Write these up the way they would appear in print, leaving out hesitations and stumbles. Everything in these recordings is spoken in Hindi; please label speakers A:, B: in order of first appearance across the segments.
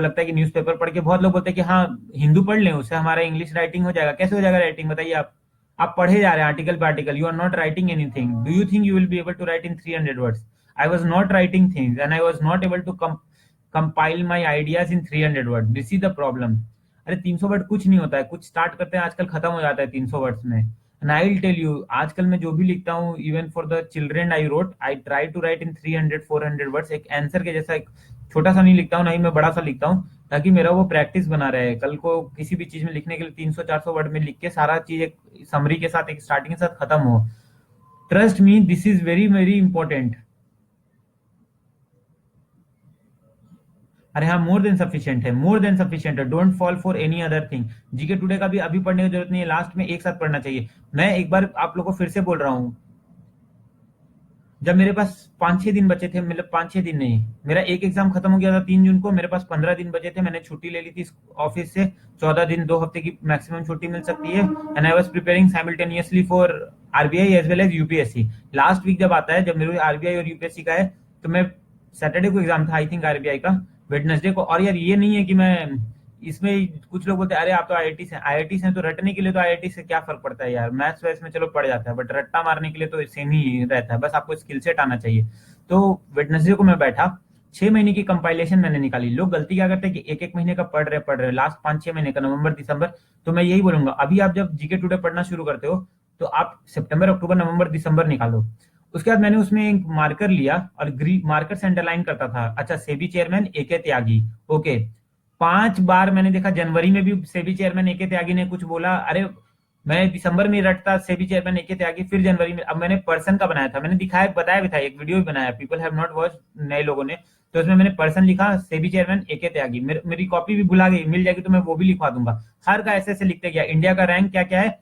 A: लगता है कि न्यूज़पेपर पढ़ के, बहुत लोग बोलते हैं कि हाँ हिंदू पढ़ लें उससे हमारा इंग्लिश राइटिंग हो जाएगा। कैसे हो जाएगा राइटिंग, बताइए आप पढ़े जा रहे हैं आर्टिकल पे article, you are not writing anything. Do you think you will be able to write in 300 words? I was not writing things and I was not able to compile my ideas in 300 word. This is the problem. अरे 300 वर्ड कुछ नहीं होता है, कुछ स्टार्ट करते हैं आजकल खत्म हो जाता है 300 वर्ड्स में। And I will tell you, आजकल मैं जो भी लिखता हूँ, even for the children I wrote, I try to write in 300 400 words. एक आंसर के जैसा एक छोटा सा नहीं लिखता हूँ, नहीं मैं बड़ा सा लिखता हूँ, ताकि मेरा वो प्रैक्टिस बना रहे। कल को किसी भी चीज में लिखने के लिए 300 400 वर्ड में लिख के सारा चीज एक समरी के साथ, एक स्टार्टिंग के साथ खत्म हो। Trust me, this is very very important. अरे हाँ, मोर देन सफिशिएंट है, मोर देन सफिशिएंट है। Don't fall for any other thing. GK today का भी अभी पढ़ने की जरूरत नहीं है, लास्ट में एक साथ पढ़ना चाहिए। मैं एक बार आप लोगों को फिर से बोल रहा हूँ, जब मेरे पास 5-6 दिन बचे थे, मतलब 5-6 दिन नहीं, मेरा एक एग्जाम खत्म हो गया था 3 जून को, मेरे पास 15 दिन बचे थे, मैंने छुट्टी ले ली थी ऑफिस से। 14 दिन, 2 हफ्ते की मैक्सिमम छुट्टी मिल सकती है। And I was preparing simultaneously for RBI as well as UPSC. Last week जब आता है, जब मेरे आरबीआई और यूपीएससी का है, तो मैं सैटरडे को एग्जाम था आई थिंक आरबीआई का, वेडनेसडे को। और यार ये नहीं है कि मैं इसमें, कुछ लोग बोलते हैं अरे आप तो आईआईटी से, आईआईटी से तो रटने के लिए तो आईआईटी से क्या फर्क पड़ता है यार, मैथ्स वैथ्स में चलो पड़ जाता है, बट रट्टा मारने के लिए तो सेम ही रहता है, बस आपको स्किल सेट आना चाहिए। तो वेडनेसडे को मैं बैठा, 6 महीने की कंपाइलेशन मैंने निकाली। लोग गलती क्या करते हैं कि एक एक महीने का पढ़ रहे लास्ट 5-6 महीने का, नवंबर दिसंबर। तो मैं यही बोलूंगा, अभी आप जब जीके टुडे पढ़ना शुरू करते हो, तो आप सितंबर अक्टूबर नवंबर दिसंबर निकालो। उसके बाद मैंने उसमें एक मार्कर लिया और ग्रीन मार्कर से अंडरलाइन करता था। अच्छा, सेबी चेयरमैन एके त्यागी, ओके। 5 बार मैंने देखा, जनवरी में भी सेबी चेयरमैन एके त्यागी ने कुछ बोला, अरे मैं दिसंबर में रटता सेबी चेयरमैन एके त्यागी, फिर जनवरी में। अब मैंने पर्सन का बनाया था, मैंने दिखाया बताया भी था, एक वीडियो भी बनाया, पीपल हैव नॉट वॉच, नए लोगों ने। तो उसमें मैंने पर्सन लिखा सेबी चेयरमैन एके त्यागी। मेरी कॉपी भी भुला गई, मिल जाएगी तो मैं वो भी लिखवा दूंगा। हर का ऐसे ऐसे लिखते गया। इंडिया का रैंक क्या क्या है,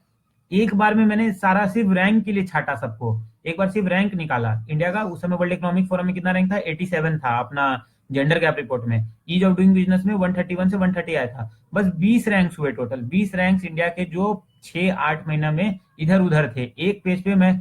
A: एक बार में मैंने सारा सिर्फ रैंक के लिए छाटा सबको। एक बार सिर्फ रैंक निकाला इंडिया का। उस समय वर्ल्ड इकोनॉमिक फोरम में कितना रैंक था, 87 था अपना जेंडर गैप रिपोर्ट में। ईज ऑफ डूइंग बिजनेस में 131 से 130 आया था। बस 20 रैंक्स हुए टोटल, 20 रैंक्स इंडिया के, जो 6-8 महीना में इधर उधर थे। एक पेज पे मैं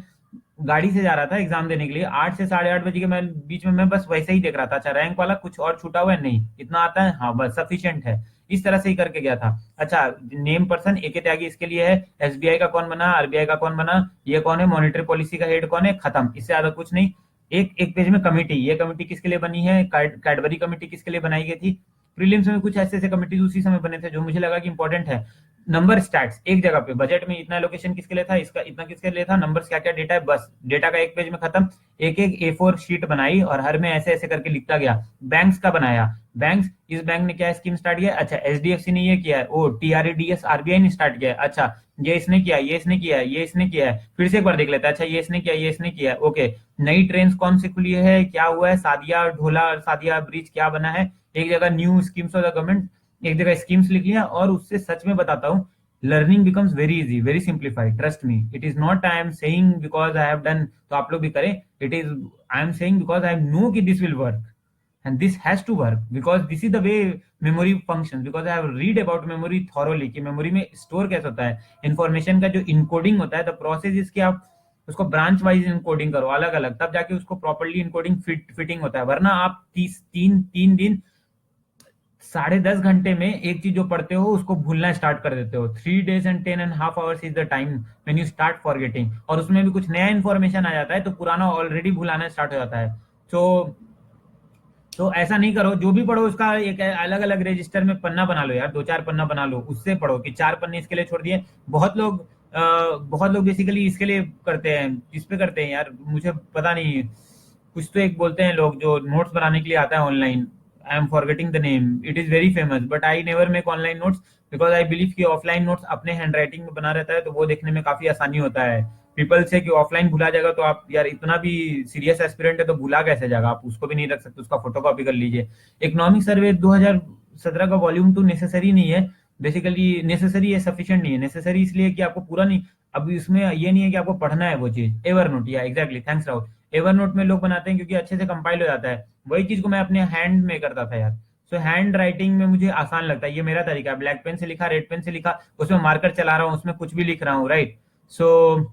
A: गाड़ी से जा रहा था एग्जाम देने के लिए, 8 से 8:30 बजे के, मैं बीच में मैं बस वैसे ही देख रहा था, अच्छा रैंक वाला कुछ और छूटा हुआ है नहीं, इतना आता है हाँ बस सफिशिएंट है। इस तरह से ही करके गया था। अच्छा, नेम पर्सन एके त्यागी इसके लिए है, एसबीआई का कौन बना, आरबीआई का कौन बना, ये कौन है, मॉनेटरी पॉलिसी का हेड कौन है, खत्म, इससे ज्यादा कुछ नहीं। एक एक पेज में कमिटी, ये कमिटी किसके लिए बनी है, कैडबरी कमिटी किसके लिए बनाई गई थी। प्रीलिम्स में कुछ ऐसे ऐसे कमिटी उसी समय बने थे जो मुझे लगा कि इंपॉर्टेंट है। नंबर स्टैट्स एक जगह पे, बजट में इतना एलोकेशन किसके लिए था, इसका इतना किसके लिए था, नंबर्स क्या क्या डेटा है, बस डेटा का एक पेज में खत्म। एक एक A4 शीट बनाई और हर में ऐसे ऐसे करके लिखता गया। बैंक्स का बनाया, बैंक्स, इस बैंक ने क्या स्कीम स्टार्ट किया, अच्छा एचडीएफसी ने ये किया है, ओ टीआरईडीएस आरबीआई ने स्टार्ट किया है, अच्छा ये इसने किया, ये इसने किया है, ये इसने किया है, फिर से एक बार देख लेता है, अच्छा ये इसने किया, ये इसने किया है, ओके। नई ट्रेन कौन सी खुली है, क्या हुआ है, सादिया ढोला सादिया ब्रिज क्या बना है। एक जगह new schemes of the government, एक जगह स्कीम्स लिख लिया। और उससे सच में बताता हूँ, learning becomes very easy, very simplified, trust me. It is not I am saying because I have done तो आप लोग भी करें, it is I am saying because I know कि this will work and this has to work because this is the way memory functions, because I have read about memory thoroughly कि मेमोरी में स्टोर कैसे होता है इंफॉर्मेशन का, जो इनकोडिंग होता है, द प्रोसेस इसके, आप उसको ब्रांच वाइज इनकोडिंग करो अलग अलग, तब जाके उसको प्रॉपर्ली इनकोडिंग फिटिंग होता है। वरना आप 3 दिन 10.5 घंटे में एक चीज जो पढ़ते हो उसको भूलना स्टार्ट कर देते हो। 3 days and 10.5 hours is the time when you start forgetting. और उसमें भी कुछ नया इन्फॉर्मेशन आ जाता है तो पुराना ऑलरेडी भुलाना स्टार्ट हो जाता है। तो ऐसा नहीं करो, जो भी पढ़ो उसका एक अलग अलग रजिस्टर में पन्ना बना लो यार, 2-4 पन्ना बना लो, उससे पढ़ो। कि 4 पन्ने इसके लिए छोड़ दिए। बहुत लोग बेसिकली इसके लिए करते हैं, किस पे करते हैं यार मुझे पता नहीं, कुछ तो एक बोलते हैं लोग जो नोट्स बनाने के लिए आता है online. I am forgetting the name, it is very famous, but I never make online notes because I believe कि ऑफलाइन नोट्स अपने हैंड राइटिंग में बना रहता है तो वो देखने में काफी आसानी होता है। पीपल से कि ऑफलाइन भुला जाएगा, तो आप यार इतना भी सीरियस एस्पिरेंट है तो भुला कैसे जाएगा, आप उसको भी नहीं रख सकते, उसका फोटो कॉपी कर लीजिए। इकोनॉमिक सर्वे 2017 का वॉल्यूम 2 नेसेसरी नहीं है, बेसिकली नेसेसरी है, सफिशिएंट नहीं है। नेसेसरी इसलिए कि आपको पूरा नहीं, अब इसमें ये नहीं है कि आपको पढ़ना है वो चीज। एवर नोट, या exactly, thanks Rahul. Ever note में लोग बनाते हैं क्योंकि अच्छे से कंपाइल हो जाता है, वही चीज को मैं अपने हैंड में करता था यार। सो हैंड राइटिंग में मुझे आसान लगता है, ये मेरा तरीका है। ब्लैक पेन से लिखा, रेड पेन से लिखा, उसमें मार्कर चला रहा हूँ, उसमें कुछ भी लिख रहा हूँ, right. So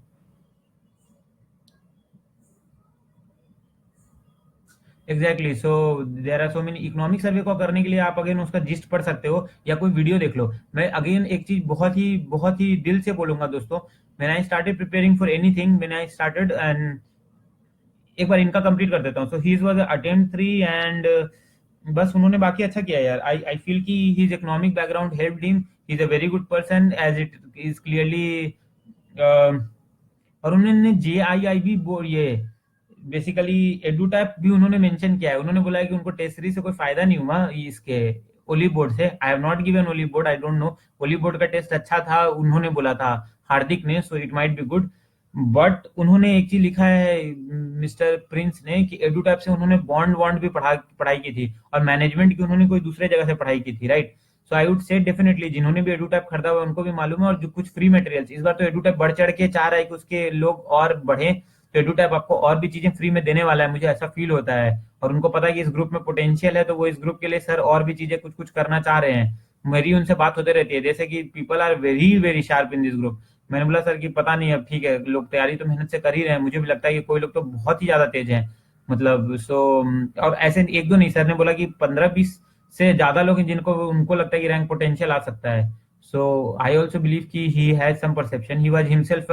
A: exactly, so there are so many. Economic survey को करने के लिए आप अगेन उसका जिस्ट पढ़ सकते हो या कोई वीडियो देख लो। मैं अगेन एक चीज बहुत ही दिल से बोलूंगा दोस्तों, when I started preparing for anything, when I started, and एक बार इनका कंप्लीट कर देता हूँ। So he was attempt 3, and बस उन्होंने बाकी अच्छा किया यार। आई फील कि his economic background helped him, he is a very good person as it is clearly. और उन्होंने जे आई आई भी ये बेसिकली एडुटैप भी उन्होंने मेंशन किया है। उन्होंने बोला है कि उनको टेस्ट सीरीज से कोई फायदा नहीं हुआ इसके ओली बोर्ड से। I have not given Oliveboard, I don't know. Oliveboard का टेस्ट अच्छा था उन्होंने बोला था हार्दिक ने, so it might be good. But उन्होंने एक चीज लिखा है मिस्टर प्रिंस ने कि एडुटैप से उन्होंने बॉन्ड वॉन्ड भी पढ़ाई की थी, और मैनेजमेंट की उन्होंने कोई दूसरे जगह से पढ़ाई की थी, राइट। सो आई वुड से डेफिनेटली जिन्होंने भी एडुटैप खरीदा हुआ है उनको भी मालूम है। और जो कुछ फ्री मटेरियल्स इस बार तो एडुटैप बढ़ चढ़ के चाह रहा है कि उसके लोग और बढ़े, तो एडुटैप आपको और भी चीजें फ्री में देने वाला है, मुझे ऐसा फील होता है। और उनको पता है कि इस ग्रुप में पोटेंशियल है, तो वो इस ग्रुप के लिए सर और भी चीजें कुछ कुछ करना चाह रहे हैं। मेरी उनसे बात होते रहती है, जैसे कि people are very very sharp in this group. मैंने बोला सर कि पता नहीं, अब ठीक है, लोग तैयारी तो मेहनत से कर ही रहे हैं, मुझे भी लगता है कि कोई लोग तो बहुत ही ज्यादा तेज हैं, मतलब सो। और ऐसे एक दो नहीं, सर ने बोला कि 15-20 से ज्यादा लोग हैं जिनको उनको लगता है कि रैंक पोटेंशियल आ सकता है। सो आई ऑल्सो बिलीव कि he has some perception, he was himself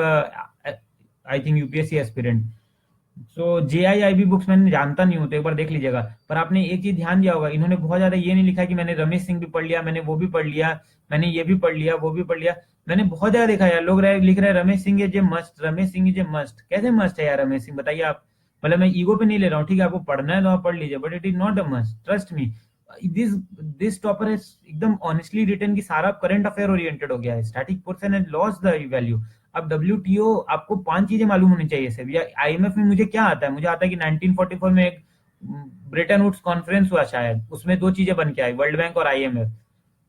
A: I think UPSC aspirant. So JAIIB books मैंने जानता नहीं हूँ, तो एक बार देख लीजिएगा। पर आपने एक चीज ध्यान दिया होगा, इन्होंने बहुत ज्यादा ये नहीं लिखा कि मैंने रमेश सिंह भी पढ़ लिया, मैंने वो भी पढ़ लिया, मैंने ये भी पढ़ लिया, वो भी पढ़ लिया। मैंने बहुत जगह देखा यार, लोग लिख रहे हैं Ramesh Singh is a must, Ramesh Singh is a must. कैसे मस्ट है यार रमेश सिंह, बताइए आप। मतलब मैं ईगो पे नहीं ले रहा हूँ, ठीक है, आपको पढ़ना है तो आप पढ़ लीजिए, but it is not a must, trust me. This this topper है एकदम ऑनेस्टली रिटर्न की सारा करंट अफेयर ओरिएंटेड हो गया है, static portion and loss the value. अब डब्ल्यू आपको 5 चीजें मालूम होनी चाहिए सिर्फ। या आईएमएफ में मुझे क्या आता है, मुझे आता है कि 1944 में एक ब्रेटन वुड्स कॉन्फ्रेंस हुआ शायद, उसमें 2 चीजें बन के आई, वर्ल्ड बैंक और आईएमएफ।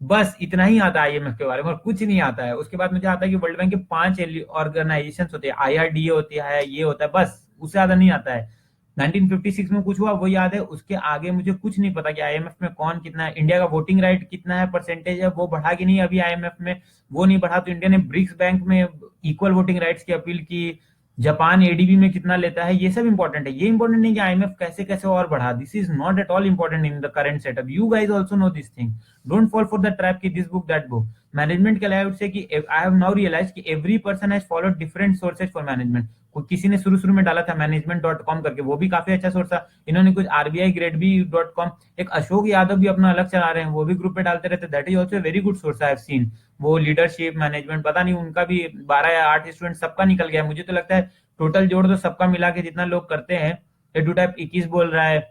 A: बस इतना ही आता है आईएमएफ के बारे में, और कुछ नहीं आता है। उसके बाद मुझे आता है कि वर्ल्ड बैंक के 5 ऑर्गेनाइजेशन होते हैं, आईआरडीए होती है, ये होता है, बस उससे ज्यादा नहीं आता है। 1956 में कुछ हुआ वो याद है, उसके आगे मुझे कुछ नहीं पता कि आईएमएफ में कौन कितना है, इंडिया का वोटिंग राइट कितना है, परसेंटेज है, वो बढ़ा कि नहीं अभी आईएमएफ में। वो नहीं बढ़ा तो इंडिया ने ब्रिक्स बैंक में इक्वल वोटिंग राइट्स की अपील की। जापान एडीबी में कितना लेता है, ये सब इंपॉर्टेंट है। ये इंपॉर्टेंट नहीं कि आईएमएफ कैसे कैसे और बढ़ा, this is not at all important in the current setup. You guys also know this thing, don't fall for the trap की this book that book. Management के लिए आई वुड से कि आई हैव नाउ रियलाइज कि every person has followed different sources for management. किसी ने शुरू शुरू में डाला था मैनेजमेंट.com करके, वो भी काफी अच्छा सोर्स था। इन्होंने कुछ आरबीआई ग्रेड बी .com, एक अशोक यादव भी अपना अलग चला रहे हैं, वो भी ग्रुप पे डालते रहते, that is also very good source I have scene. वो लीडरशिप मैनेजमेंट पता नहीं उनका भी 12 या 8 स्टूडेंट सबका निकल गया, मुझे तो लगता है टोटल जोड़ दो सबका मिला के जितना लोग करते हैं। एडुटाइप 21 बोल रहा है,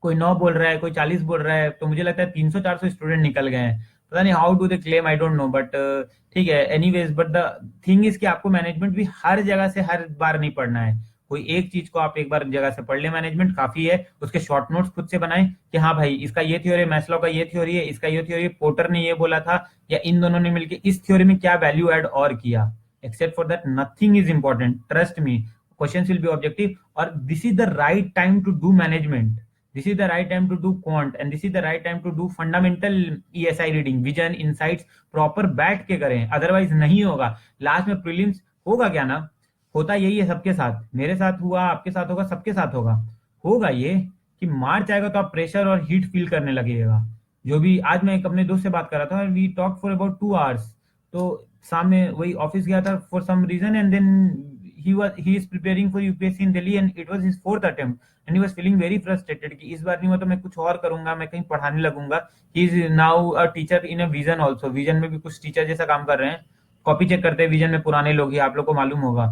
A: कोई 9 बोल रहा है, कोई 40 बोल रहा है, तो मुझे लगता है 300-400 स्टूडेंट निकल गए हैं। पता नहीं how do they claim, I don't no, but ठीक है। Anyways, but the thing is कि आपको मैनेजमेंट भी हर जगह से हर बार नहीं पढ़ना है। कोई एक चीज को आप एक बार जगह से पढ़ ले, मैनेजमेंट काफी है। उसके शॉर्ट नोट्स खुद से बनाएं कि हाँ भाई इसका ये थ्योरी है, मैस्लो का ये थ्योरी है, इसका ये थ्योरी, पोर्टर ने ये बोला था, या इन दोनों ने मिलकर इस थ्योरी में क्या वैल्यू ऐड और किया। Except for that nothing is important, trust me. Questions will be objective, और this is the right time to do management, this is the right time to do quant, and this is the right time to do fundamental ESI reading, vision insights, proper बैठ के करें, अदरवाइज नहीं होगा। लास्ट में प्रीलिम्स होगा क्या ना, होता यही है सबके साथ, मेरे साथ हुआ, आपके साथ होगा, सबके साथ होगा। होगा ये कि मार्च आएगा तो आप प्रेशर और हीट फील करने लगेगा। जो भी आज मैं एक अपने दोस्त से बात कर रहा था, we talk for about 2 hours, तो सामने वही ऑफिस गया था for some reason, and then he is preparing for UPSC in Delhi, and it was his fourth attempt, and he was feeling very frustrated कि इस बार नहीं हुआ तो मैं कुछ और करूंगा, मैं कहीं पढ़ाने लगूंगा। he is now a teacher in a vision also, vision में भी कुछ टीचर जैसा काम कर रहे हैं, कॉपी चेक करते हैं विजन में पुराने लोग ही, आप लोग को मालूम होगा।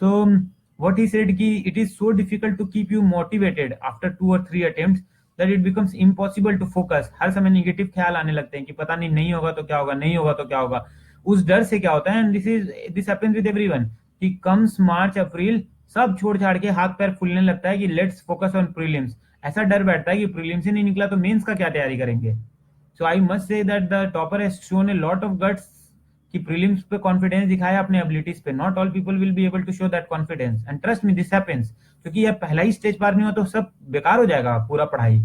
A: so what he said कि it is so difficult to keep you motivated after 2 or 3 attempts that it becomes impossible to focus। हर समय निगेटिव ख्याल आने लगते हैं कि पता नहीं, नहीं होगा तो क्या होगा, नहीं होगा तो क्या होगा। उस डर से क्या होता है, and this happens with everyone, कि कम्स मार्च अप्रैल सब छोड़ छाड़ के हाथ पैर फूलने लगता है कि लेट्स फोकस ऑन प्रीलिम्स। ऐसा डर बैठता है कि प्रीलिम्स ही नहीं निकला तो मेंस का क्या तैयारी करेंगे। So I must say that the topper has shown a lot of guts, कि प्रीलिम्स पे कॉन्फिडेंस दिखाया अपने एबिलिटीज पे। Not all people will be able to show that confidence, and trust me this happens, क्योंकि ये पहला ही स्टेज पार नहीं हुआ तो सब बेकार हो जाएगा पूरा पढ़ाई।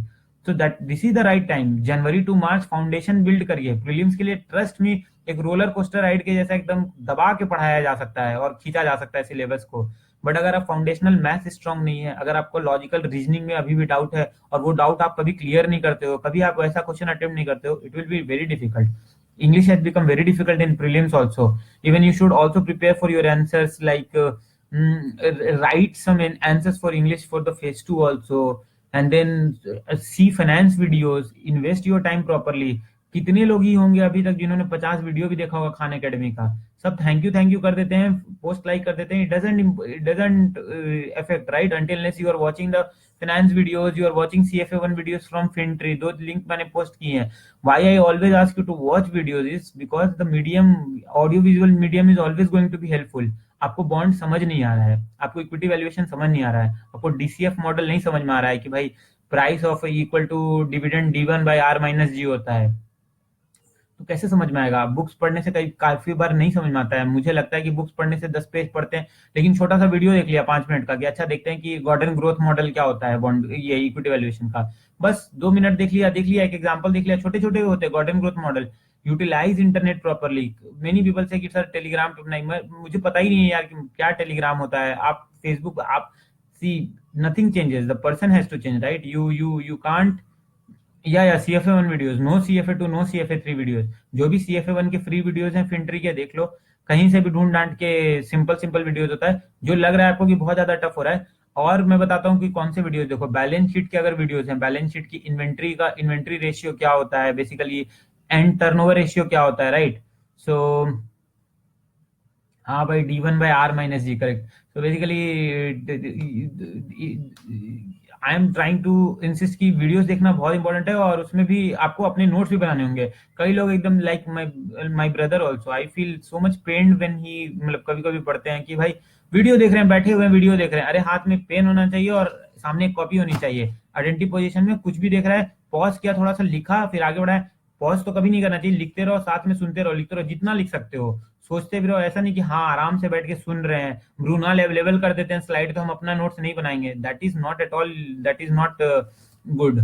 A: So that this is the right time, January to March foundation build करिए प्रीलिम्स के लिए। ट्रस्ट मी, एक रोलर कोस्टर राइड के जैसा एकदम दबा के पढ़ाया जा सकता है और खींचा जा सकता है सिलेबस को। बट अगर आप फाउंडेशनल मैथ्स स्ट्रांग नहीं है, अगर आपको लॉजिकल रीजनिंग में अभी भी डाउट है और वो डाउट आप कभी क्लियर नहीं करते हो, कभी आप ऐसा क्वेश्चन अटेम्प्ट नहीं करते हो, it will be very difficult. English has become very difficult in prelims also. Even you should also prepare for your answers, like write some answers for English for the phase 2 also, and then see finance videos, invest your time properly. कितने लोग ही होंगे अभी तक जिन्होंने 50 वीडियो भी देखा होगा खान एकेडमी का. सब थैंक यू कर देते हैं, पोस्ट लाइक कर देते हैं. It doesn't affect, right, until unless you are watching the finance videos, you are watching CFA1 videos from Fintree. दो लिंक मैंने पोस्ट किए हैं. Why I always ask you to watch videos is because the medium, audio visual medium is always going to be helpful. आपको बॉन्ड समझ नहीं आ रहा है, आपको इक्विटी वैल्यूएशन समझ नहीं आ रहा है, आपको डीसीएफ मॉडल नहीं समझ में आ रहा है कि भाई price of equal to dividend D1 by R minus G होता है, तो कैसे समझ में आएगा? बुक्स पढ़ने से कई काफी बार नहीं समझ में आता है. मुझे लगता है कि बुक्स पढ़ने से 10 पेज पढ़ते हैं, लेकिन छोटा सा वीडियो देख लिया 5 मिनट का कि अच्छा देखते हैं कि गॉर्डन ग्रोथ मॉडल क्या होता है बॉन्ड ये इक्विटी वैल्यूएशन का. बस 2 मिनट देख लिया एक एग्जांपल देख लिया. छोटे छोटे होते हैं Gordon growth model. Utilise internet properly. Many people say कि सर टेलीग्राम पे नहीं, मुझे पता ही नहीं है यार कि क्या टेलीग्राम होता है. आप फेसबुक, आप see, nothing changes, the person has to change, right? You can't. या CFA1 videos, no CFA2, no CFA3 videos. जो भी CFA1 के फ्री वीडियोस हैं फिंट्री के, देख लो. कहीं से भी ढूंढ डांट के सिंपल वीडियोस होता है. जो लग रहा है आपको कि बहुत ज्यादा टफ हो रहा है, और मैं बताता हूँ कि कौन से वीडियोस देखो. बैलेंस शीट के अगर वीडियोस हैं, बैलेंस शीट की इन्वेंट्री रेशियो क्या होता है बेसिकली, एंड टर्नओवर रेशियो क्या होता है, राइट? सो हाँ भाई, D1 by R minus G, correct. तो basically I am trying to insist की वीडियोस देखना बहुत इंपॉर्टेंट है, और उसमें भी आपको अपने नोट्स भी बनाने होंगे. कई लोग एकदम like my brother also, I feel so much pained when he, मतलब कभी कभी पढ़ते हैं कि भाई वीडियो देख रहे हैं, बैठे हुए हैं वीडियो देख रहे हैं. अरे हाथ में पेन होना चाहिए और सामने एक कॉपी होनी चाहिए. आइडेंटिटी पोजीशन में कुछ भी देख रहा है, पॉज किया, थोड़ा सा लिखा, फिर आगे बढ़ाया. पॉज तो कभी नहीं करना चाहिए, लिखते रहो, साथ में सुनते रहो, लिखते रहो जितना लिख सकते हो. सोचते भी रहो, ऐसा नहीं कि हाँ आराम से बैठ के सुन रहे हैं, ब्रूना लेवल कर देते हैं स्लाइड तो हम अपना नोट्स नहीं बनाएंगे. That is not at all, that is not good.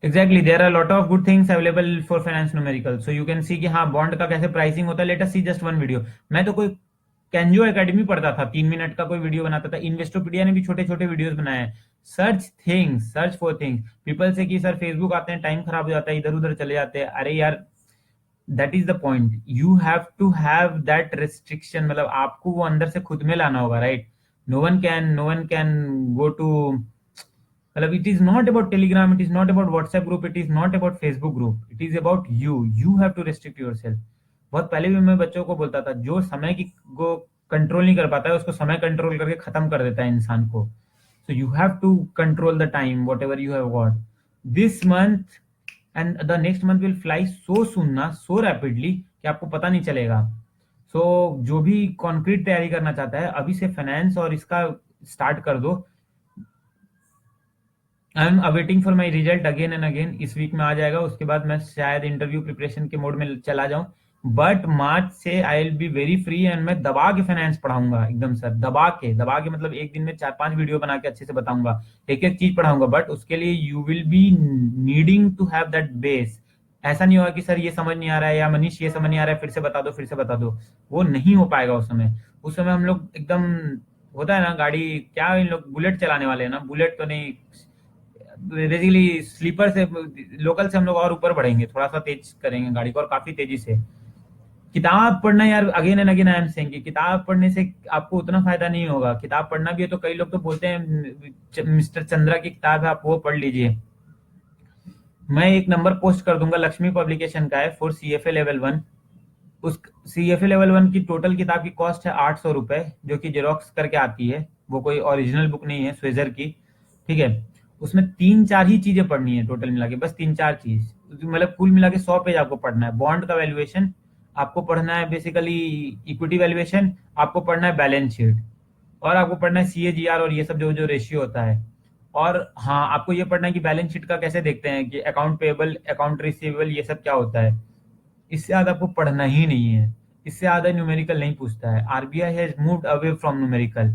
A: Exactly, there are lot of good things available for finance numerical. So you can see कि हाँ बॉन्ड का कैसे प्राइसिंग होता है. Let us see just one video. मैं तो कोई कैंजो एकेडमी पढ़ता था, 3 मिनट का कोई वीडियो बनाता था. इन्वेस्टोपीडिया ने भी छोटे छोटे वीडियोस बनाए हैं. Search for things. People say कि सर फेसबुक आते हैं, टाइम खराब हो जाता है, इधर उधर चले जाते हैं. अरे यार, that is the point. You have to have that restriction, मतलब आपको वो अंदर से खुद में लाना होगा, right? No one can go to, मतलब it is not about Telegram, it is not about WhatsApp group, it is not about Facebook group, it is about you have to restrict yourself. बहुत पहले भी मैं बच्चों को बोलता था, जो समय की को कंट्रोल नहीं कर पाता है उसको समय कंट्रोल करके खत्म कर देता है इंसान को. So you have to control the time, whatever you have got this month, and the next month will fly so soon ना, सो रैपिडली कि आपको पता नहीं चलेगा. सो जो भी कॉन्क्रीट तैयारी करना चाहता है अभी से फाइनेंस और इसका स्टार्ट कर दो. I am awaiting for my result again and again. इस वीक में आ जाएगा, उसके बाद मैं शायद इंटरव्यू प्रिपरेशन के मोड में चला जाऊं. बट मार्च से I will be very free, and मैं दबा के फाइनेंस पढ़ाऊंगा एकदम सर, दबा के मतलब एक दिन में 4-5 वीडियो बना के अच्छे से बताऊंगा, एक एक चीज पढ़ाऊंगा. बट उसके लिए you will be needing to have that base. ऐसा नहीं होगा कि सर ये समझ नहीं आ रहा है, या मनीष ये समझ नहीं आ रहा है, फिर से बता दो. वो नहीं हो पाएगा उस समय. उस समय हम लोग एकदम, होता है ना गाड़ी, क्या इन लोग बुलेट चलाने वाले हैं ना, बुलेट तो नहीं, बेसिकली स्लीपर से, लोकल से हम लोग और ऊपर बढ़ेंगे, थोड़ा सा तेज करेंगे गाड़ी को और काफी तेजी से. किताब पढ़ना यार, again and again I am saying कि किताब पढ़ने से आपको उतना फायदा नहीं होगा. किताब पढ़ना भी है तो कई लोग तो बोलते हैं मिस्टर चंद्रा की किताब है, आप वो पढ़ लीजिए. मैं एक नंबर पोस्ट कर दूंगा, लक्ष्मी पब्लिकेशन का है, फॉर CFA लेवल 1. उस CFA लेवल 1 की टोटल किताब की कॉस्ट है 800 रुपए, जो कि जेरोक्स करके आती है, वो कोई ओरिजिनल बुक नहीं है, स्वेजर की. ठीक है, उसमें 3-4 ही चीजें पढ़नी है टोटल मिला के, बस 3-4 चीज, मतलब कुल मिला के 100 पेज आपको पढ़ना है. बॉन्ड का वैल्यूएशन आपको पढ़ना है, बेसिकली इक्विटी वैल्यूएशन आपको पढ़ना है, बैलेंस शीट, और आपको पढ़ना है CAGR और ये सब जो जो रेशियो होता है. और हाँ, आपको ये पढ़ना है कि बैलेंस शीट का कैसे देखते हैं, कि अकाउंट पेएबल, अकाउंट रिसीवेबल, ये सब क्या होता है. इससे ज्यादा आपको पढ़ना ही नहीं है, इससे ज्यादा न्यूमेरिकल नहीं पूछता है. RBI has moved away from numerical,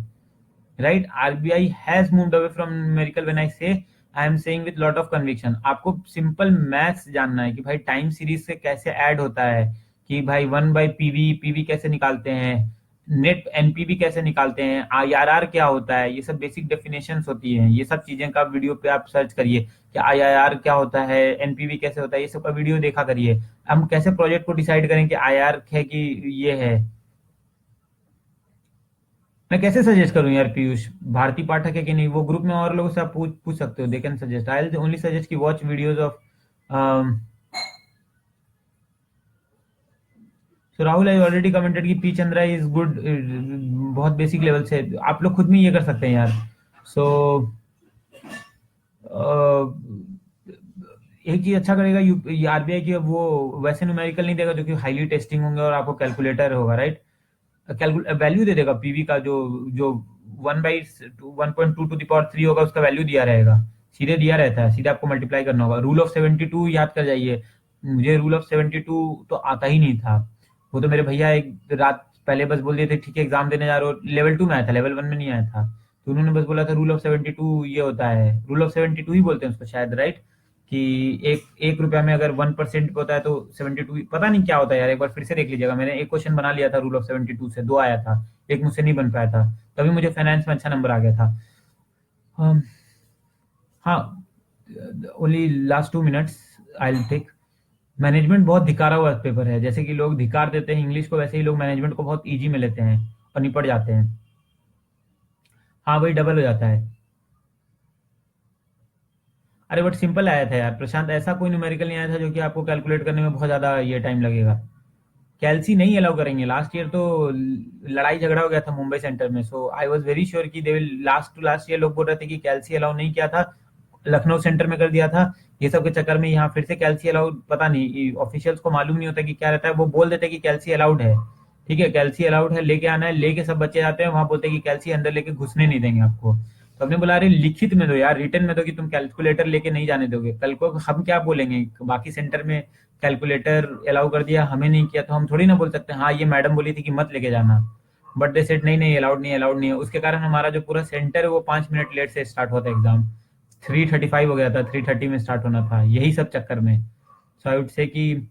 A: right? RBI has moved away from numerical. When I say, I am saying with lot of conviction. आपको सिंपल मैथ्स जानना है कि भाई टाइम सीरीज से कैसे ऐड होता है, कि भाई 1/PV, पीवी कैसे निकालते हैं, नेट एनपीवी कैसे निकालते हैं, आईआरआर क्या होता है, ये सब बेसिक डेफिनेशंस होती हैं। ये सब चीजें का वीडियो पे आप सर्च करिए कि आईआरआर क्या होता है, एनपीवी कैसे होता है, ये सब का वीडियो देखा करिए। हम कैसे प्रोजेक्ट को डिसाइड करें कि आईआर है कि ये है। मैं कैसे सजेस्ट करूं यार पीयूष, भारती पाठक है कि नहीं, वो ग्रुप में और लोगों से आप पूछ पूछ सकते हो, they can suggest. I will only suggest कि watch videos of. So Rahul I already commented कि पी चंद्रा इज गुड। बहुत बेसिक लेवल से आप लोग खुद में ये कर सकते हैं यार। सो एक चीज अच्छा करेगा आरबीआई की, वो वैसे न्यूमेरिकल नहीं देगा जो कि हाईली टेस्टिंग होंगे और आपको कैलकुलेटर होगा, राइट। वैल्यू दे देगा पीवी का, जो जो 1/1.2 to the power 3 होगा, उसका वैल्यू दिया रहेगा, सीधे दिया रहता है, सीधे आपको मल्टीप्लाई करना होगा। रूल ऑफ 72 याद कर जाइए। मुझे रूल ऑफ 72 तो आता ही नहीं था। वो तो मेरे भैया एक रात पहले बस बोल दिए थे ठीक है एग्जाम देने जा रहे हो, लेवल 2 में आया था, लेवल 1 में नहीं आया था। तो उन्होंने बस बोला था रूल ऑफ 72 ये होता है, रूल ऑफ 72 ही बोलते हैं उसको शायद, राइट। कि एक रुपया में अगर 1% पे होता है तो 72, पता नहीं क्या होता है यार, एक बार फिर से देख लीजिएगा। मैंने एक क्वेश्चन बना लिया था रूल ऑफ 72 से, दो आया था, एक मुझसे नहीं बन पाया था, तभी मुझे फाइनेंस में अच्छा नंबर आ गया था। um, हाँ, only last 2 minutes I take. Management बहुत धिकारा हुआ पेपर है, जैसे कि लोग धिकार देते हैं इंग्लिश को, वैसे ही लोग मैनेजमेंट को बहुत इजी में लेते हैं और निपट जाते हैं। हाँ, वही डबल हो जाता है। अरे बट सिंपल आया था यार प्रशांत, ऐसा कोई न्यूमेरिकल नहीं आया था जो कि आपको कैलकुलेट करने में बहुत ज्यादा ये टाइम लगेगा। कैलसी नहीं अलाउ करेंगे, लास्ट ईयर तो लड़ाई झगड़ा हो गया था मुंबई सेंटर में। So I was very sure कि they will, last to last year लोग बोल रहे थे कि कैलसी अलाउ नहीं किया था, लखनऊ सेंटर में कर दिया था। ये सब के चक्कर में यहाँ फिर से कैलसी अलाउ, पता नहीं ऑफिशियल्स को मालूम नहीं होता कि क्या रहता है, वो बोल देते कि कैलसी अलाउड है, ठीक है कैलसी अलाउड है, लेके आना है, लेके सब बच्चे जाते हैं वहां, बोलते हैं कि कैलसी अंदर लेके घुसने नहीं देंगे आपको। तो हमने बोला अरे लिखित में दो यार, रिटर्न में दो कि तुम कैलकुलेटर लेके नहीं जाने दोगे, कल को हम क्या बोलेंगे, बाकी सेंटर में कैलकुलेटर अलाउ कर दिया हमें नहीं किया, तो हम थोड़ी ना बोल सकते हैं हाँ ये मैडम बोली थी कि मत लेके जाना, बट दे सेड नहीं नहीं अलाउड नहीं अलाउड नहीं है। उसके कारण हमारा जो पूरा सेंटर है वो 5 मिनट लेट से स्टार्ट हुआ था एग्जाम, 3:35 हो गया था, 3:30 में स्टार्ट होना था, यही सब चक्कर में। सो आई वुड से कि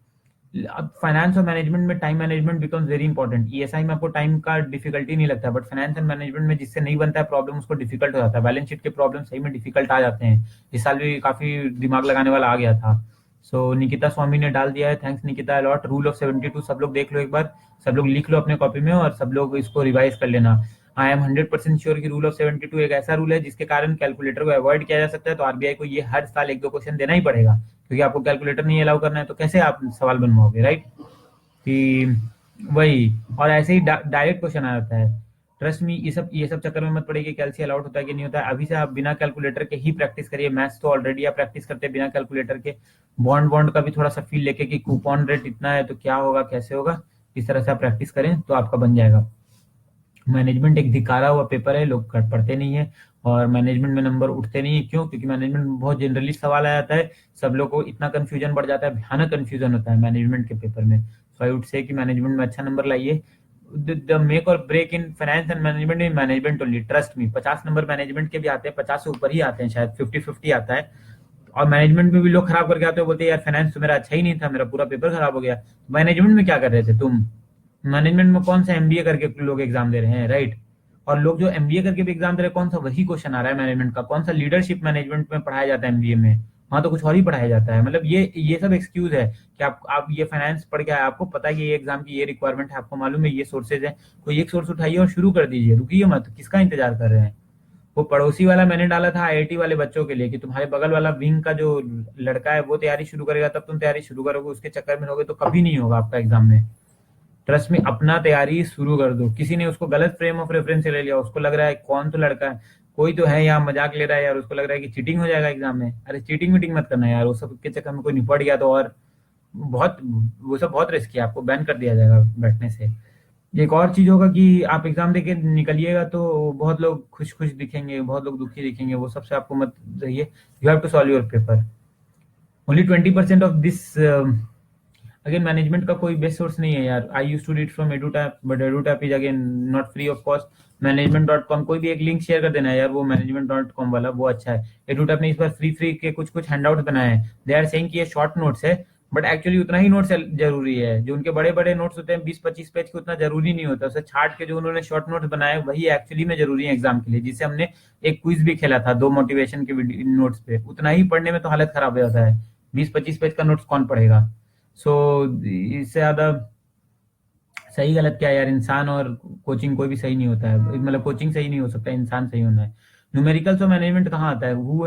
A: अब फाइनेंस और मैनेजमेंट में time management becomes very important. ESI में आपको टाइम का डिफिकल्टी नहीं लगता, बट फाइनेंस एंड मैनेजमेंट में जिससे नहीं बनता है प्रॉब्लम, उसको डिफिकल्ट हो जाता है, बैलेंस शीट के प्रॉब्लम सही में डिफिकल्ट आ जाते हैं। इस साल भी काफी दिमाग लगाने वाला आ गया था। सो निकिता स्वामी ने डाल दिया है, thanks Nikita a lot. Rule of 72 सब लोग देख लो एक बार, सब लोग लिख लो अपने कॉपी में और सब लोग इसको रिवाइज कर लेना। आई एम 100% श्योर कि रूल ऑफ 72 एक ऐसा रूल है जिसके कारण कैलकुलेटर को अवॉइड किया जा सकता है, तो आरबीआई को ये हर साल एक दो क्वेश्चन देना ही पड़ेगा, क्योंकि आपको कैलकुलेटर नहीं अलाउ करना है तो कैसे आप सवाल बनवाओगे, राइट। कि वही, और ऐसे ही डायरेक्ट क्वेश्चन आ जाता है। ट्रस्ट मी, ये सब चक्कर में मत पड़े कि कैलसी अलाउड होता है कि नहीं होता है, अभी से आप बिना कैलकुलेटर के ही प्रैक्टिस करिए। मैथ्स तो ऑलरेडी आप प्रैक्टिस करते हैं बिना कैलकुलेटर के, बॉन्ड बॉन्ड का भी थोड़ा सा फील लेके कि कूपन रेट इतना है तो क्या होगा कैसे होगा, इस तरह से आप प्रैक्टिस करें तो आपका बन जाएगा। मैनेजमेंट एक धिकारा हुआ पेपर है, लोग पढ़ते नहीं है और मैनेजमेंट में नंबर उठते नहीं है। क्यों? क्योंकि मैनेजमेंट में बहुत जनरली सवाल आ जाता है, सब लोग को इतना कंफ्यूजन बढ़ जाता है, भयानक कंफ्यूजन होता है मैनेजमेंट के पेपर में। सो आई वुड से कि मैनेजमेंट में अच्छा नंबर लाइए। The make or break in finance and management in management only, trust me. 50 number management के भी आते हैं, 50 से ऊपर ही आते हैं, शायद 50-50 आता है। और मैनेजमेंट में भी लोग खराब करके आते हैं, बोलते हैं यार फाइनेंस तो मेरा अच्छा ही नहीं था, मेरा पूरा पेपर खराब हो गया। मैनेजमेंट में क्या कर रहे थे तुम? मैनेजमेंट में कौन सा एमबीए करके लोग एग्जाम दे रहे हैं, राइट। और लोग जो एमबीए करके भी एग्जाम दे रहे हैं, कौन सा वही क्वेश्चन आ रहा है मैनेजमेंट का, कौन सा लीडरशिप मैनेजमेंट में पढ़ाया जाता है एमबीए में, वहां तो कुछ और ही पढ़ाया जाता है। मतलब ये सब एक्सक्यूज है कि आप ये फाइनेंस पढ़ के आए, आपको पता है कि ये एग्जाम की ये रिक्वायरमेंट है, आपको मालूम है ये सोर्सेज है, कोई एक सोर्स उठाइए और शुरू कर दीजिए, रुकिए मत, किसका इंतजार कर रहे हैं। वो पड़ोसी वाला मैंने डाला था आईआईटी वाले बच्चों के लिए कि तुम्हारे बगल वाला विंग का जो लड़का है वो तैयारी शुरू करेगा तब तुम तैयारी शुरू करोगे, उसके चक्कर में रहोगे तो कभी नहीं होगा आपका एग्जाम में। ट्रस्ट में अपना तैयारी शुरू कर दो। किसी ने उसको गलत फ्रेम ऑफ रेफरेंस से ले लिया, उसको लग रहा है कौन तो लड़का है, कोई तो है यहाँ मजाक ले रहा है यार, उसको लग रहा है कि चीटिंग हो जाएगा एग्जाम में। अरे चीटिंग मीटिंग मत करना यार, वो सब के चक्कर में कोई निपट गया तो और बहुत, वो सब बहुत रिस्की है, आपको बैन कर दिया जाएगा बैठने से। एक और चीज होगा कि आप एग्जाम देके निकलिएगा तो बहुत लोग खुश खुश दिखेंगे, बहुत लोग दुखी दिखेंगे, वो सबसे आपको मत रहिए। You have to solve your paper. Only 20% of this, again management का कोई बेस्ट सोर्स नहीं है यार। I use to read from Edutap, but Edutap is again not free of cost. मैनेजमेंट.com, कोई भी एक लिंक शेयर कर देना है यार, वो मैनेजमेंट.com वाला वो अच्छा है। एडुटैप ने इस बार फ्री फ्री के कुछ कुछ हैंडआउट बनाए हैं, दे आर सेइंग कि ये शॉर्ट नोट्स है, बट एक्चुअली उतना ही नोट्स जरूरी है। जो उनके बड़े बड़े नोट्स होते हैं 20-25 पेज के, उतना जरूरी नहीं होता। उसे छाट के जो उन्होंने शॉर्ट नोट्स बनाए वही एक्चुअली में जरूरी है एग्जाम के लिए। जिससे हमने एक क्विज भी खेला था 2 मोटिवेशन के नोट्स पे, उतना ही पढ़ने में तो हालत खराब हो जाता है। 20-25 पेज का नोट्स कौन पढ़ेगा? सो इससे ज्यादा सही गलत क्या है यार, इंसान और कोचिंग कोई भी सही नहीं होता है। मतलब कोचिंग सही नहीं हो सकता, इंसान सही होना है। न्यूमेरिकल्स और मैनेजमेंट कहाँ आता है? Who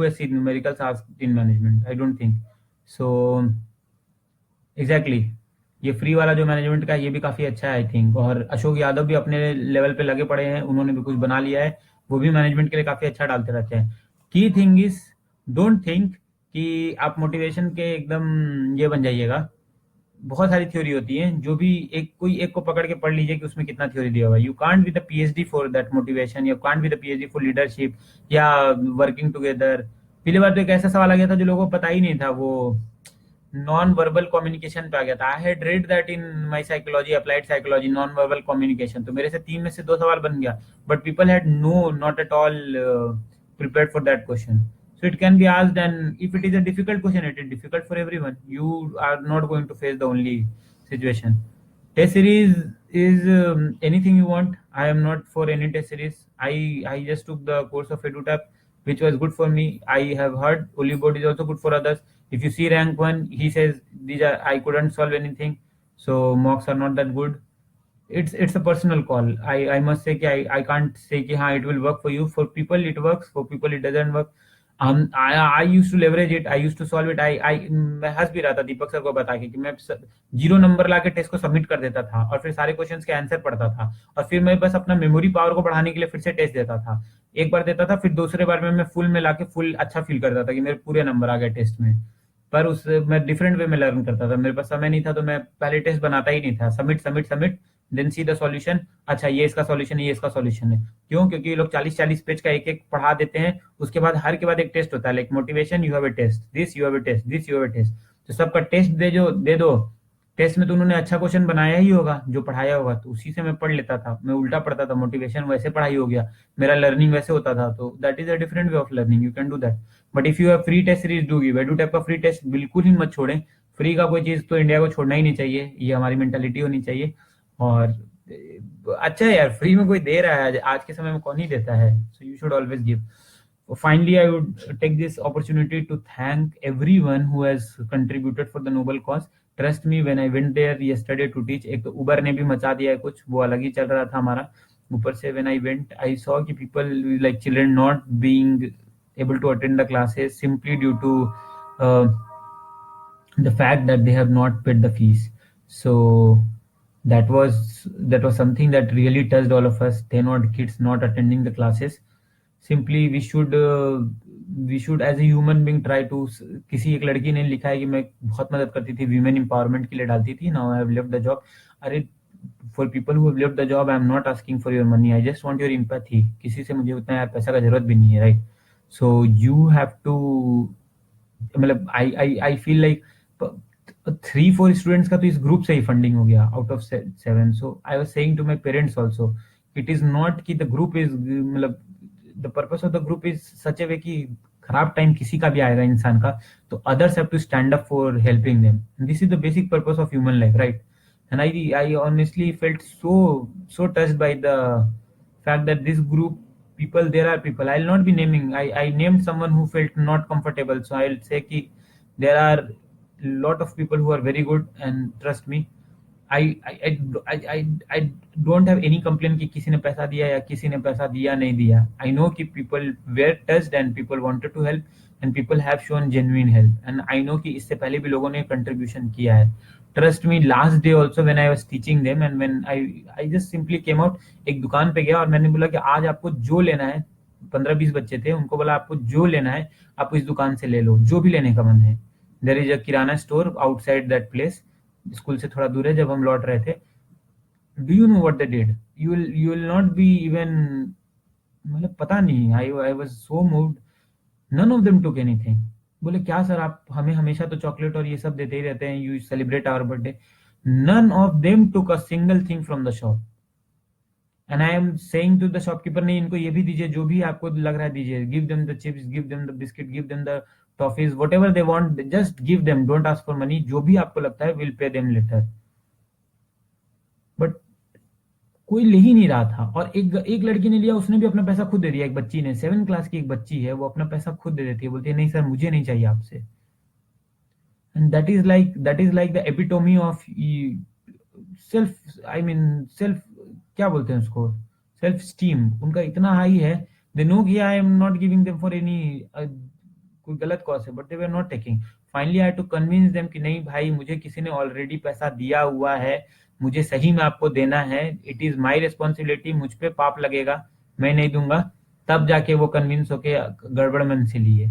A: has seen numericals asked in management? I don't think so. Exactly exactly. ये फ्री वाला जो मैनेजमेंट का है, ये भी काफी अच्छा है आई थिंक। और अशोक यादव भी अपने लेवल पे लगे पड़े हैं, उन्होंने भी कुछ बना लिया है। वो भी मैनेजमेंट के लिए काफी अच्छा डालते रहते हैं। Key thing is, don't think कि आप मोटिवेशन के एकदम ये बन जाइएगा। बहुत सारी थ्योरी होती है, जो भी एक कोई एक को पकड़ के पढ़ लीजिए कि उसमें कितना थ्योरी दिया हुआ है। You can't be the PhD for that motivation, you can't be the PhD for leadership या वर्किंग टुगेदर। पहली बार तो एक ऐसा सवाल आ गया था जो लोगों को पता ही नहीं था, वो नॉन वर्बल कम्युनिकेशन पे आ गया था। I had read that in my psychology, applied psychology, non verbal communication. तो मेरे से 3 में से 2 सवाल बन गया, but people had no not at all prepared for that question. So it can be asked, and if it is a difficult question, it is difficult for everyone. You are not going to face the only situation. Test series is anything you want. I am not for any test series. I just took the course of EduTap, which was good for me. I have heard Oliveboard is also good for others. If you see rank one, he says these are, I couldn't solve anything, so mocks are not that good. It's a personal call. I must say कि I can't say कि हाँ it will work for you. For people it works, for people it doesn't work. I used to leverage it, I used to solve it. मैं हंस भी रहा था दीपक सर को बता के कि मैं 0 नंबर ला के टेस्ट को सबमिट कर देता था और फिर सारे क्वेश्चंस के आंसर पढ़ता था, और फिर मैं बस अपना मेमोरी पावर को बढ़ाने के लिए फिर से टेस्ट देता था। एक बार देता था, फिर दूसरे बार में मैं फुल में लाके फुल अच्छा फील करता था कि मेरे पूरे नंबर आ गए टेस्ट में। पर उस मैं डिफरेंट वे में लर्न करता था, मेरे पास समय नहीं था, तो मैं पहले टेस्ट बनाता ही नहीं था। Submit submit submit, then see the solution. अच्छा ये इसका सॉल्यूशन है, ये इसका सॉल्यूशन है। क्यों? क्योंकि ये लोग 40-40 पेज का एक एक पढ़ा देते हैं। उसके बाद हर के बाद एक टेस्ट होता है, like motivation you have a test, this you have a test, this you have a test. तो सबका टेस्ट दे दो। टेस्ट में तो उन्होंने अच्छा क्वेश्चन बनाया ही होगा जो पढ़ाया होगा, तो उसी से मैं पढ़ लेता था। मैं उल्टा पढ़ता था, मोटिवेशन वैसे पढ़ाई हो गया, मेरा लर्निंग वैसे होता था। तो that is a different way of learning, you can do that. But if you have free test series, do give. एडू टाइप का फ्री टेस्ट बिल्कुल ही मत छोड़ें। फ्री का कोई चीज तो इंडिया को छोड़ना ही नहीं चाहिए, ये हमारी मेंटालिटी होनी चाहिए। और अच्छा है यार, फ्री में कोई दे रहा है, आज के समय में कौन ही देता है। So you should always give. Finally, I would take this opportunity to thank everyone who has contributed for the noble cause. Trust me, when I went there yesterday to teach, एक तो उबर ने भी मचा दिया है कुछ, वो अलग ही चल रहा था हमारा। ऊपर से when I went, I saw कि people like children not being able to attend the classes simply due to uh, the fact that they have not paid the fees. So that was something that really touched all of us. They not kids not attending the classes. Simply we should as a human being try to, किसी एक लड़की ने लिखा है कि मैं बहुत मदद करती थी, वीमेन एम्पावरमेंट के लिए डालती थी, now I have left the job. अरे for people who have left the job, I am not asking for your money, I just want your empathy. किसी से मुझे उतना यार पैसा का जरूरत भी नहीं है, right? So you have to, मतलब आई फील लाइक 3-4 स्टूडेंट्स का तो इस ग्रुप से ही फंडिंग हो गया out of 7। So I was saying to my parents also, it is not कि द ग्रुप इज, मतलब the purpose of the group is such a way कि खराब टाइम किसी का भी आएगा इंसान का, तो others have to stand up for helping them. This is the basic purpose of human life, right? And I honestly felt so touched by the fact that this group people, there are people, I'll not be naming, I named someone who felt not comfortable, so I'll say ki there are lot of people who are very good, and trust me, I I I I don't have any complaint कि किसी ने पैसा दिया या किसी ने पैसा दिया नहीं दिया। I know कि people were touched and people wanted to help and people have shown genuine help, and I know कि इससे पहले भी लोगों ने contribution किया है। Trust me, last day also when I was teaching them and when I just simply came out, एक दुकान पे गया और मैंने बोला कि आज आपको जो लेना है, 15-20 बच्चे थे, उनको बोला आपको जो लेना है आप इस दुकान से ले लो, जो भी लेने का मन है। There is a kirana store outside that place, school से थोड़ा दूर है। जब हम लौट रहे थे, do you know what they did? You will not be even, मतलब पता नहीं, I was so moved. None of them took anything. बोले क्या सर, आप हमें हमेशा तो चॉकलेट और ये सब देते ही रहते हैं, you celebrate our birthday. None of them took a single thing from the shop. And I am saying to the shopkeeper, नहीं इनको ये भी दीजिए, जो भी आपको लग रहा है दीजिए, give them the chips, give them the biscuit, give them the toffees, what ever they want, just give them, don't ask for money, जो भी आपको लगता है will pay them letter. But कोई ले ही नहीं रहा था, और एक लड़की ने लिया, उसने भी अपना पैसा खुद दे दिया। एक बच्ची ने, 7 क्लास की एक बच्ची है, वो अपना पैसा खुद दे देती है, बोलती है नहीं सर मुझे नहीं चाहिए आपसे। And that is like the epitome of self, I mean self, क्या बोलते हैं उसको, सेल्फ स्टीम उनका इतना हाई है। दे नो कि I am not giving them for any कोई गलत कॉज है, but they were not taking. Finally I to convince them कि नहीं भाई, मुझे किसी ने ऑलरेडी पैसा दिया हुआ है, मुझे सही में आपको देना है, इट इज माई रिस्पॉन्सिबिलिटी, मुझ पे पाप लगेगा, मैं नहीं दूंगा। तब जाके वो कन्विंस होके गड़बड़ मन से लिए।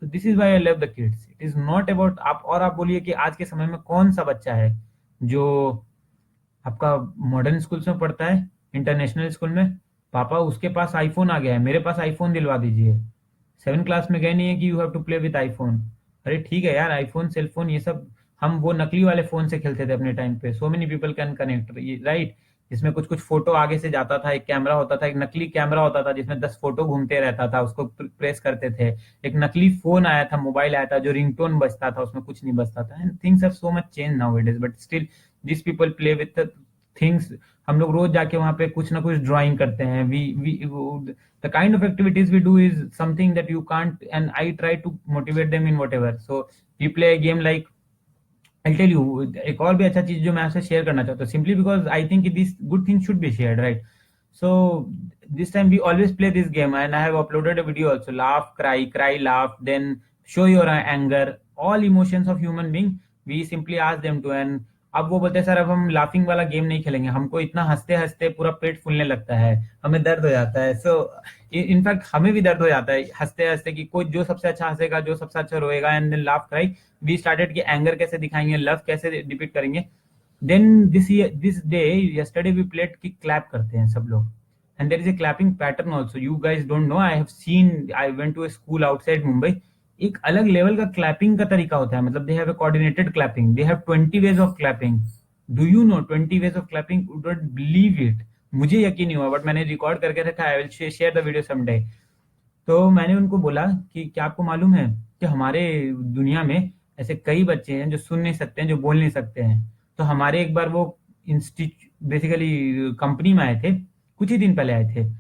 A: तो this is why I love the kids, it is not about आप। और आप बोलिए कि आज के समय में कौन सा बच्चा है जो आपका मॉडर्न स्कूल्स में पढ़ता है, इंटरनेशनल स्कूल में, पापा उसके पास आईफोन आ गया है, मेरे पास आईफोन दिलवा दीजिए। 7 क्लास में गए नहीं है कि you have to play with iPhone. अरे ठीक है यार, आईफोन सेलफोन ये सब, हम वो नकली वाले फोन से खेलते थे अपने टाइम पे। So many people can connect, right. इसमें कुछ कुछ फोटो आगे से जाता था, एक कैमरा होता था, एक नकली कैमरा होता था जिसमें 10 फोटो घूमते रहता था, उसको प्रेस करते थे। एक नकली फोन आया था, मोबाइल आया था, जो रिंगटोन बजता था, उसमें कुछ नहीं बजता था। And things have so much change now it is, but still this people play with things. हम लोग रोज जाके वहां पे कुछ ना कुछ ड्राइंग करते हैं। We the kind of activities we do is something that you can't, and I try to motivate them in whatever. So we play a game like, I'll tell you एक और भी अच्छा चीज जो मैं आपसे शेयर करना चाहता हूँ, simply because I think this good thing should be shared, right? So this time we always play this game, and I have uploaded a video also. Laugh, cry, cry, laugh, then show your anger, all emotions of human being. We simply ask them to, and अब वो बोलते हैं सर अब हम लाफिंग वाला गेम नहीं खेलेंगे, हमको इतना हंसते हंसते पूरा पेट फूलने लगता है, हमें दर्द हो जाता है। सो इनफैक्ट हमें भी दर्द हो जाता है हंसते हंसते, कि कोई जो सबसे अच्छा हंसेगा, जो सबसे अच्छा रोएगा, and then laugh cry. We started कि एंगर कैसे दिखाएंगे, लव कैसे डिपिक्ट करेंगे। Then this day yesterday we played कि क्लैप करते हैं सब लोग, and there is a clapping pattern also. You guys don't know, I have seen, I went to a school outside Mumbai. एक अलग लेवल का क्लैपिंग का तरीका होता है, मतलब they have a coordinated clapping, they have 20 ways of clapping. Do you no 20 ways of clapping? You don't believe it. मुझे यकीन नहीं हुआ, बट मैंने रिकॉर्ड करके रखा है, I will share the video someday. तो मैंने उनको बोला कि क्या आपको मालूम है कि हमारे दुनिया में ऐसे कई बच्चे हैं जो सुन नहीं सकते हैं, जो बोल नहीं सकते हैं। तो हमारे एक बार वो इंस्टीट्यूट, बेसिकली कंपनी में आए थे, कुछ ही दिन पहले आए थे,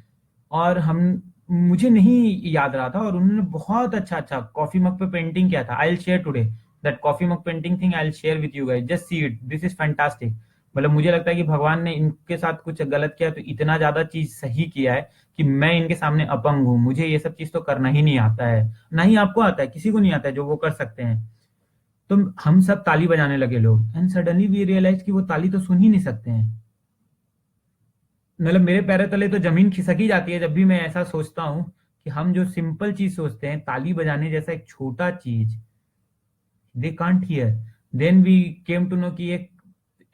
A: और हम, मुझे नहीं याद रहा था, और उन्होंने बहुत अच्छा अच्छा कॉफी मग पे पेंटिंग किया था। I will share today that coffee mug painting thing, I will share with you guys, just see it, this is fantastic. मतलब मुझे लगता है कि भगवान ने इनके साथ कुछ गलत किया तो इतना ज्यादा चीज सही किया है कि मैं इनके सामने अपंग हूँ, मुझे ये सब चीज तो करना ही नहीं आता है। ना ही आपको आता है, किसी को नहीं आता है जो वो कर सकते हैं। तो हम सब ताली बजाने लगे लोग, एंड सडनली वी रियलाइज कि वो ताली तो सुन ही नहीं सकते हैं। मतलब मेरे पैरों तले तो जमीन खिसक ही जाती है जब भी मैं ऐसा सोचता हूँ कि हम जो सिंपल चीज सोचते हैं, ताली बजाने जैसा एक छोटा चीज, they can't hear. Then we came to know कि एक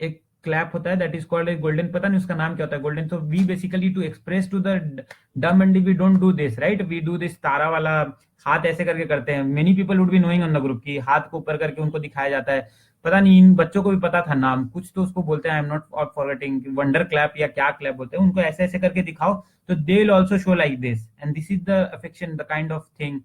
A: एक क्लैप होता है, that is called a golden, पता नहीं उसका नाम क्या होता है, गोल्डन। तो we basically to express to the dumb and we don't do this, right, we do this तारा वाला, हाथ ऐसे करके करते हैं। Many people would be knowing on the group कि हाथ को ऊपर करके उनको दिखाया जाता है। पता नहीं इन बच्चों को भी पता था नाम, कुछ तो उसको बोलते हैं, आई am not forgetting, wonder clap या क्या क्लैप बोलते हैं उनको, ऐसे ऐसे करके दिखाओ तो they will also show like this, and this is the affection, the kind of thing